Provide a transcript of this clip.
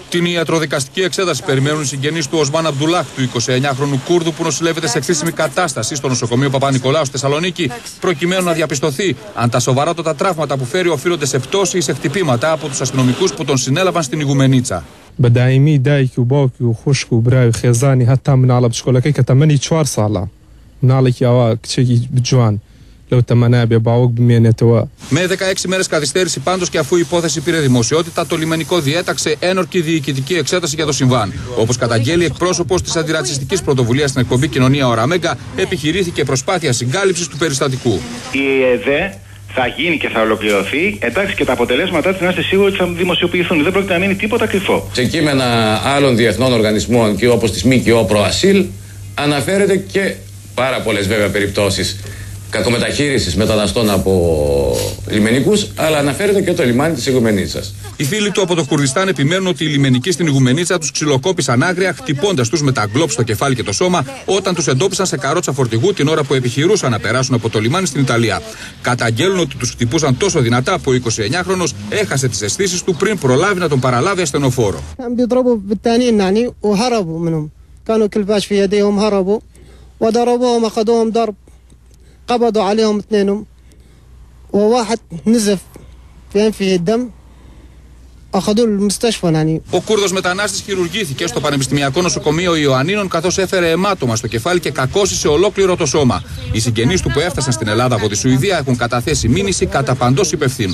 Την ιατροδικαστική εξέταση περιμένουν οι συγγενείς του Οσμάν Αμπτουλάχ, του 29χρονου Κούρδου που νοσηλεύεται σε κρίσιμη κατάσταση στο νοσοκομείο Παπα-Νικολάου στη Θεσσαλονίκη, προκειμένου να διαπιστωθεί αν τα σοβαρότατα τραύματα που φέρει οφείλονται σε πτώση ή σε χτυπήματα από τους αστυνομικούς που τον συνέλαβαν στην Ιγουμενίτσα. بدايمي دايك وباوكي وخشك وبراي وخيزاني حتى من على بشكلك كتمني 4 صالة نالك يا كشي بجوان لو تمنابي باوك بمينتوا. Με 16 μέρες καθυστέρηση πάντως και αφού η υπόθεση πήρε δημοσιότητα, το λιμενικό διέταξε ένορκη διοικητική εξέταση για το συμβάν. Όπως καταγγέλει εκπρόσωπος της αντιρατσιστικής πρωτοβουλίας στην εκπομπή Κοινωνία Ωραμέγκα, επιχειρήθηκε προσπάθεια συγκάλυψης του περιστατικού. Η ΕΔΕ θα γίνει και θα ολοκληρωθεί. Εντάξει, και τα αποτελέσματά της να είστε σίγουροι ότι θα δημοσιοποιηθούν. Δεν πρόκειται να μείνει τίποτα κρυφό. Σε κείμενα άλλων διεθνών οργανισμών και όπως της ΜΚΟ Προασίλ αναφέρεται και πάρα πολλές βέβαια περιπτώσεις κακομεταχείρισης μεταναστών από λιμενικούς, αλλά αναφέρεται και το λιμάνι της Ιγουμενίτσας. Οι φίλοι του από το Κουρδιστάν επιμένουν ότι οι λιμενικοί στην Ιγουμενίτσα τους ξυλοκόπησαν άγρια, χτυπώντας τους με τα γκλόπ στο κεφάλι και το σώμα, όταν τους εντόπισαν σε καρότσα φορτηγού την ώρα που επιχειρούσαν να περάσουν από το λιμάνι στην Ιταλία. Καταγγέλνουν ότι τους χτυπούσαν τόσο δυνατά που ο 29χρονος έχασε τις αισθήσεις του πριν προλάβει να τον παραλάβει ασθενοφόρο. قبضوا عليهم اثنينهم وواحد نزف في أنفه الدم أخذوه للمستشفى يعني. Ο Κούρδος μετανάστης χειρουργήθηκε στο Πανεπιστημιακό Νοσοκομείο Ιωαννίνων καθώς έφερε αιμάτωμα στο κεφάλι και κακώσισε ολόκληρο το σώμα. Οι συγγενείς του που έφτασαν στην Ελλάδα από τη Σουηδία έχουν καταθέσει μήνυση κατά παντός υπευθύνου.